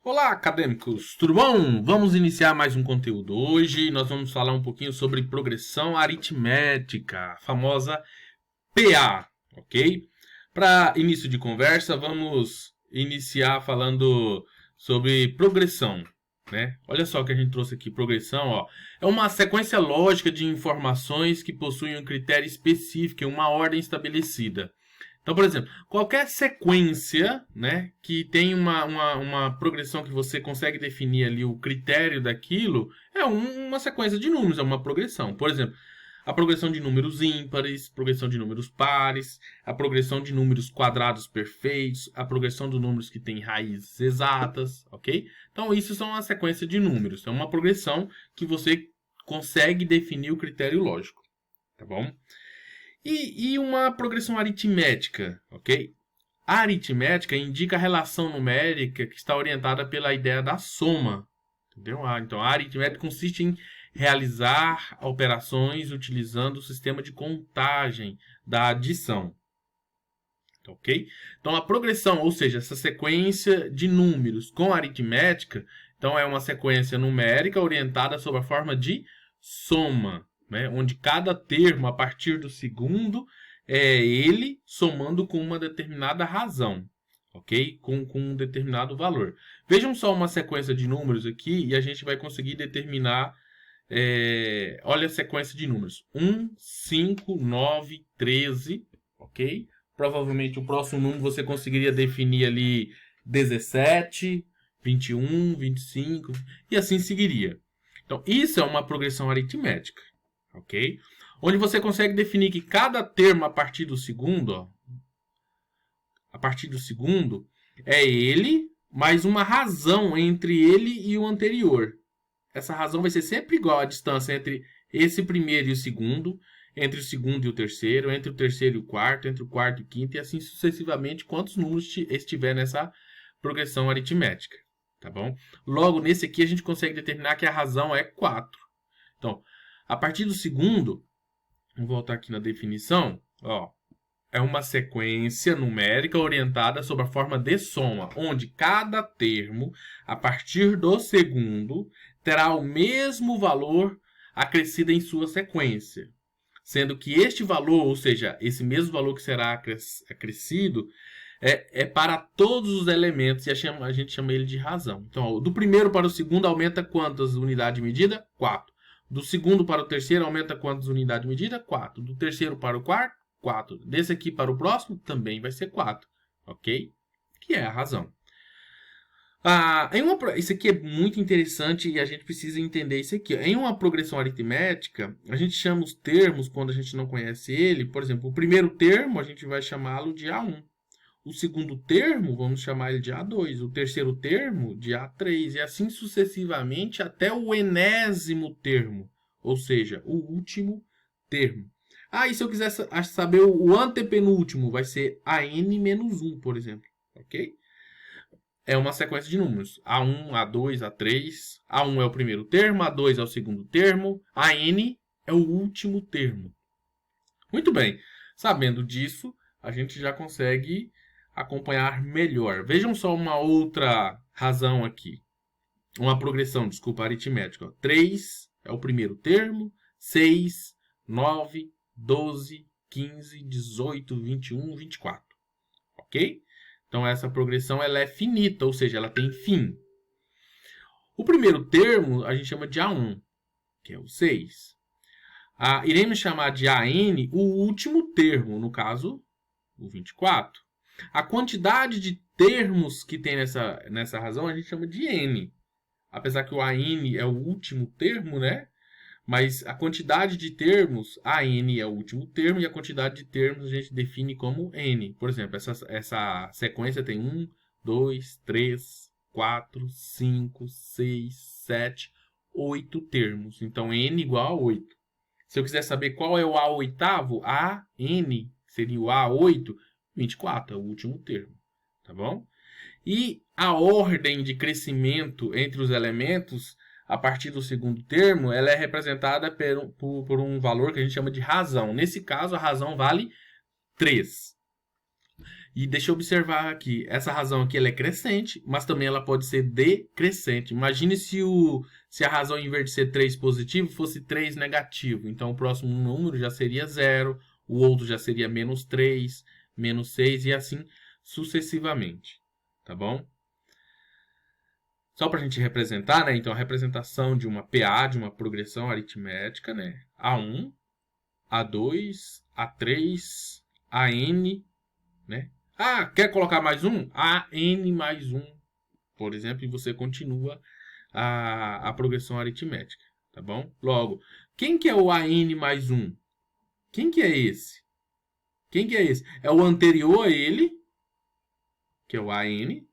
Olá, acadêmicos, tudo bom? Vamos iniciar mais um conteúdo. Hoje nós vamos falar um pouquinho sobre progressão aritmética, a famosa PA, ok? Para início de conversa, vamos iniciar falando sobre progressão, né? Olha só o que a gente trouxe aqui, progressão, ó. É uma sequência lógica de informações que possuem um critério específico e uma ordem estabelecida. Então, por exemplo, qualquer sequência, né, que tem uma progressão que você consegue definir ali o critério daquilo, é uma sequência de números, é uma progressão. Por exemplo, a progressão de números ímpares, progressão de números pares, a progressão de números quadrados perfeitos, a progressão de números que têm raízes exatas, ok? Então, isso são uma sequência de números. É uma progressão que você consegue definir o critério lógico, tá bom? E uma progressão aritmética, ok? A aritmética indica a relação numérica que está orientada pela ideia da soma, entendeu? Então, a aritmética consiste em realizar operações utilizando o sistema de contagem da adição, ok? Então, a progressão, ou seja, essa sequência de números com aritmética, então é uma sequência numérica orientada sob a forma de soma, né? Onde cada termo, a partir do segundo, é ele somando com uma determinada razão, ok? Com um determinado valor. Vejam só uma sequência de números aqui e a gente vai conseguir determinar. Olha a sequência de números: 1, 5, 9, 13, ok? Provavelmente o próximo número você conseguiria definir ali 17, 21, 25 e assim seguiria. Então, isso é uma progressão aritmética, ok? Onde você consegue definir que cada termo a partir do segundo, ó, a partir do segundo, é ele mais uma razão entre ele e o anterior. Essa razão vai ser sempre igual à distância entre esse primeiro e o segundo, entre o segundo e o terceiro, entre o terceiro e o quarto, entre o quarto e o quinto, e assim sucessivamente, quantos números estiver nessa progressão aritmética, tá bom? Logo, nesse aqui, a gente consegue determinar que a razão é 4. Então, a partir do segundo, vamos voltar aqui na definição, ó, é uma sequência numérica orientada sob a forma de soma, onde cada termo, a partir do segundo, terá o mesmo valor acrescido em sua sequência. Sendo que este valor, ou seja, esse mesmo valor que será acrescido, é para todos os elementos e a gente chama ele de razão. Então, do primeiro para o segundo aumenta quantas unidades de medida? 4. Do segundo para o terceiro aumenta quantas unidades de medida? 4. Do terceiro para o quarto? 4. Desse aqui para o próximo também vai ser 4. Ok? Que é a razão. Isso aqui é muito interessante e a gente precisa entender isso aqui. Em uma progressão aritmética, a gente chama os termos, quando a gente não conhece ele, por exemplo, o primeiro termo a gente vai chamá-lo de A1. O segundo termo, vamos chamar ele de A2. O terceiro termo, de A3. E assim sucessivamente até o enésimo termo, ou seja, o último termo. E se eu quiser saber o antepenúltimo, vai ser AN-1, por exemplo. Ok? É uma sequência de números. A1, A2, A3. A1 é o primeiro termo, A2 é o segundo termo, AN é o último termo. Muito bem. Sabendo disso, a gente já consegue acompanhar melhor. Vejam só uma outra razão aqui. Uma progressão, desculpa, aritmética. 3 é o primeiro termo, 6, 9, 12, 15, 18, 21, 24. Ok? Então, essa progressão ela é finita, ou seja, ela tem fim. O primeiro termo a gente chama de A1, que é o 6. Iremos chamar de AN o último termo, no caso, o 24. A quantidade de termos que tem nessa razão a gente chama de N. Apesar que o AN é o último termo, né? Mas a quantidade de termos, AN é o último termo, e a quantidade de termos a gente define como N. Por exemplo, essa sequência tem 1, 2, 3, 4, 5, 6, 7, 8 termos. Então, N igual a 8. Se eu quiser saber qual é o A oitavo, AN seria o A8, 24 é o último termo. Tá bom? E a ordem de crescimento entre os elementos, a partir do segundo termo, ela é representada por um valor que a gente chama de razão. Nesse caso, a razão vale 3. E deixa eu observar aqui, essa razão aqui ela é crescente, mas também ela pode ser decrescente. Imagine se a razão, em vez de ser 3 positivo, fosse 3 negativo. Então, o próximo número já seria 0, o outro já seria menos 3, menos 6 e assim sucessivamente. Tá bom? Só para a gente representar, né? Então, a representação de uma PA, de uma progressão aritmética, né? A1, A2, A3, AN, né? Ah, quer colocar mais um? AN mais um, por exemplo, e você continua a progressão aritmética, tá bom? Logo, quem que é o AN mais um? Quem que é esse? Quem que é esse? É o anterior a ele, que é o AN,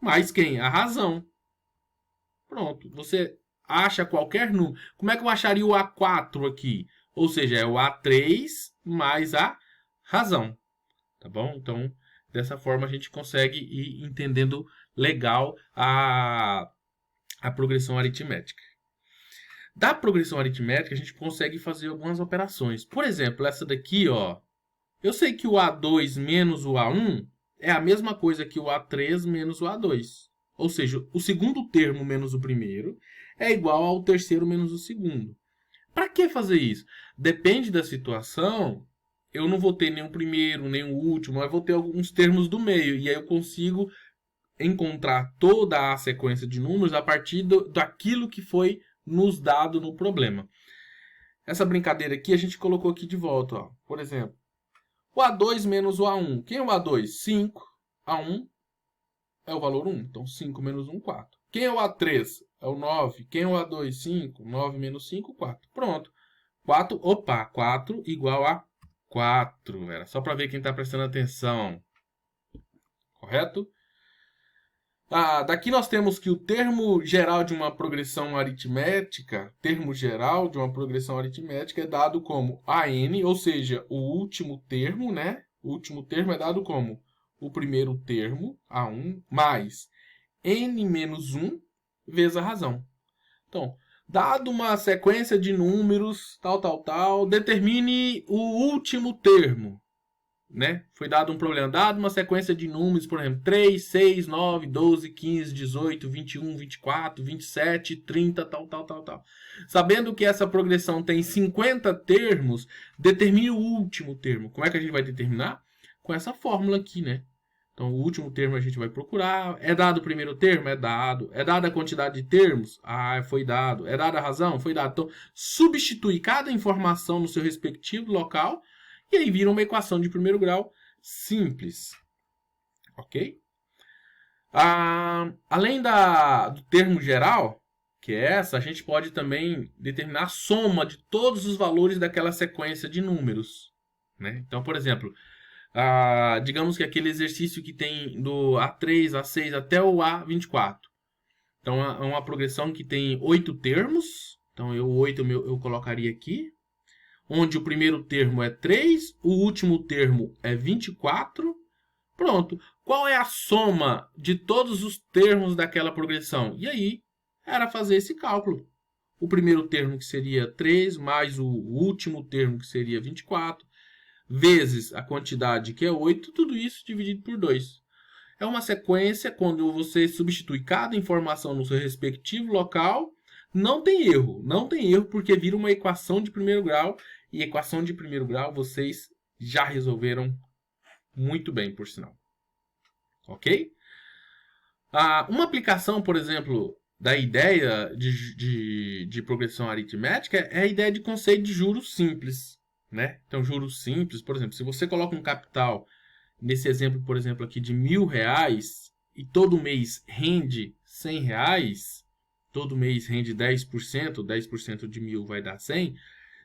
mais quem? A razão. Pronto, você acha qualquer número. Como é que eu acharia o A4 aqui? Ou seja, é o A3 mais a razão, tá bom? Então, dessa forma a gente consegue ir entendendo legal a progressão aritmética. Da progressão aritmética, a gente consegue fazer algumas operações. Por exemplo, essa daqui, ó. Eu sei que o A2 menos o A1 é a mesma coisa que o A3 menos o A2. Ou seja, o segundo termo menos o primeiro é igual ao terceiro menos o segundo. Para que fazer isso? Depende da situação, eu não vou ter nem o primeiro, nem o último, mas vou ter alguns termos do meio. E aí eu consigo encontrar toda a sequência de números a partir daquilo que foi nos dado no problema. Essa brincadeira aqui a gente colocou aqui de volta. Ó. Por exemplo, o A2 menos o A1. Quem é o A2? 5. A1 é o valor 1. Então, 5 menos 1, 4. Quem é o A3? É o 9. Quem é o A2? 5. 9 menos 5, 4. Pronto. 4, opa, 4 igual a 4. Era só para ver quem está prestando atenção. Correto? Daqui nós temos que o termo geral de uma progressão aritmética, é dado como AN, ou seja, o último termo, né? O último termo é dado como o primeiro termo, A1, mais N menos 1 vezes a razão. Então, dado uma sequência de números, determine o último termo. Né? Foi dado um problema, dado uma sequência de números, por exemplo, 3, 6, 9, 12, 15, 18, 21, 24, 27, 30, tal. Sabendo que essa progressão tem 50 termos, determine o último termo. Como é que a gente vai determinar? Com essa fórmula aqui, né? Então, o último termo a gente vai procurar. É dado o primeiro termo? É dado. É dada a quantidade de termos? Foi dado. É dada a razão? Foi dado. Então, substitui cada informação no seu respectivo local. E aí vira uma equação de primeiro grau simples. Ok? Além do termo geral, que é essa, a gente pode também determinar a soma de todos os valores daquela sequência de números. Né? Então, por exemplo, digamos que aquele exercício que tem do A3, A6 até o A24. Então, é uma progressão que tem 8 termos. Então, o 8 eu colocaria aqui. Onde o primeiro termo é 3, o último termo é 24. Pronto. Qual é a soma de todos os termos daquela progressão? E aí, era fazer esse cálculo. O primeiro termo, que seria 3, mais o último termo, que seria 24, vezes a quantidade, que é 8, tudo isso dividido por 2. É uma sequência quando você substitui cada informação no seu respectivo local. Não tem erro. Não tem erro porque vira uma equação de primeiro grau. E equação de primeiro grau vocês já resolveram muito bem, por sinal. Ok? Uma aplicação, por exemplo, da ideia de progressão aritmética é a ideia de conceito de juros simples. Né? Então, juros simples, por exemplo, se você coloca um capital, nesse exemplo, por exemplo, aqui de R$1.000, e todo mês rende R$100, todo mês rende 10%, 10% de 1.000 vai dar 100,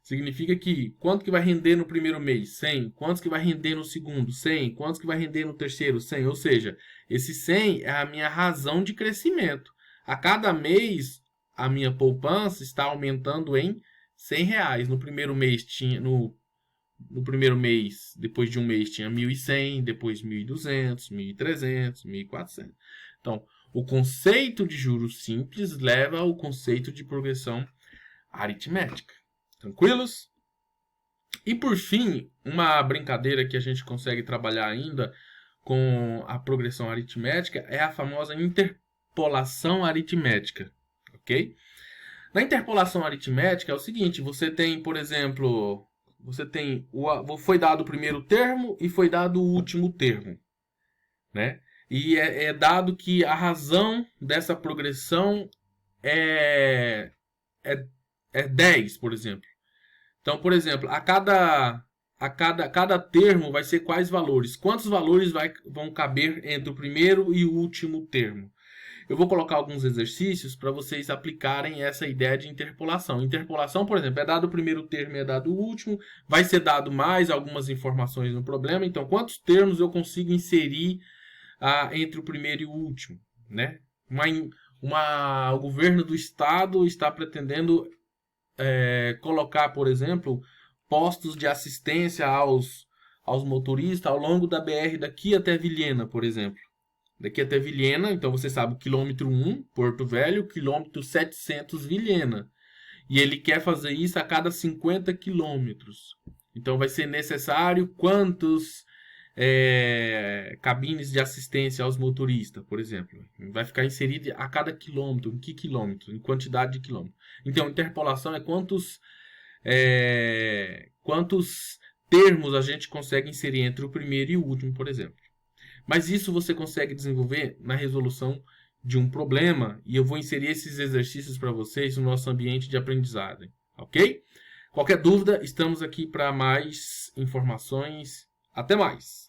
significa que quanto que vai render no primeiro mês? 100. Quanto que vai render no segundo? 100. Quanto que vai render no terceiro? 100. Ou seja, esse 100 é a minha razão de crescimento. A cada mês, a minha poupança está aumentando em R$100. No primeiro mês tinha... No primeiro mês, depois de um mês, tinha 1.100, depois 1.200, 1.300, 1.400. Então, o conceito de juros simples leva ao conceito de progressão aritmética. Tranquilos? E por fim, uma brincadeira que a gente consegue trabalhar ainda com a progressão aritmética é a famosa interpolação aritmética, ok? Na interpolação aritmética é o seguinte, você tem, por exemplo, foi dado o primeiro termo e foi dado o último termo, né? E é dado que a razão dessa progressão é 10, por exemplo. Então, por exemplo, cada termo vai ser quais valores? Quantos valores vão caber entre o primeiro e o último termo? Eu vou colocar alguns exercícios para vocês aplicarem essa ideia de interpolação. Interpolação, por exemplo, é dado o primeiro termo e é dado o último, vai ser dado mais algumas informações no problema. Então, quantos termos eu consigo inserir entre o primeiro e o último, né? O governo do estado está pretendendo colocar, por exemplo, postos de assistência aos motoristas ao longo da BR daqui até Vilhena, por exemplo. Daqui até Vilhena, então você sabe, o quilômetro 1, Porto Velho, quilômetro 700, Vilhena. E ele quer fazer isso a cada 50 quilômetros. Então vai ser necessário quantos cabines de assistência aos motoristas, por exemplo. Vai ficar inserido a cada quilômetro. Em que quilômetro? Em quantidade de quilômetros. Então, interpolação é quantos termos a gente consegue inserir entre o primeiro e o último, por exemplo. Mas isso você consegue desenvolver na resolução de um problema, e eu vou inserir esses exercícios para vocês no nosso ambiente de aprendizagem, ok? Qualquer dúvida, estamos aqui para mais informações. Até mais!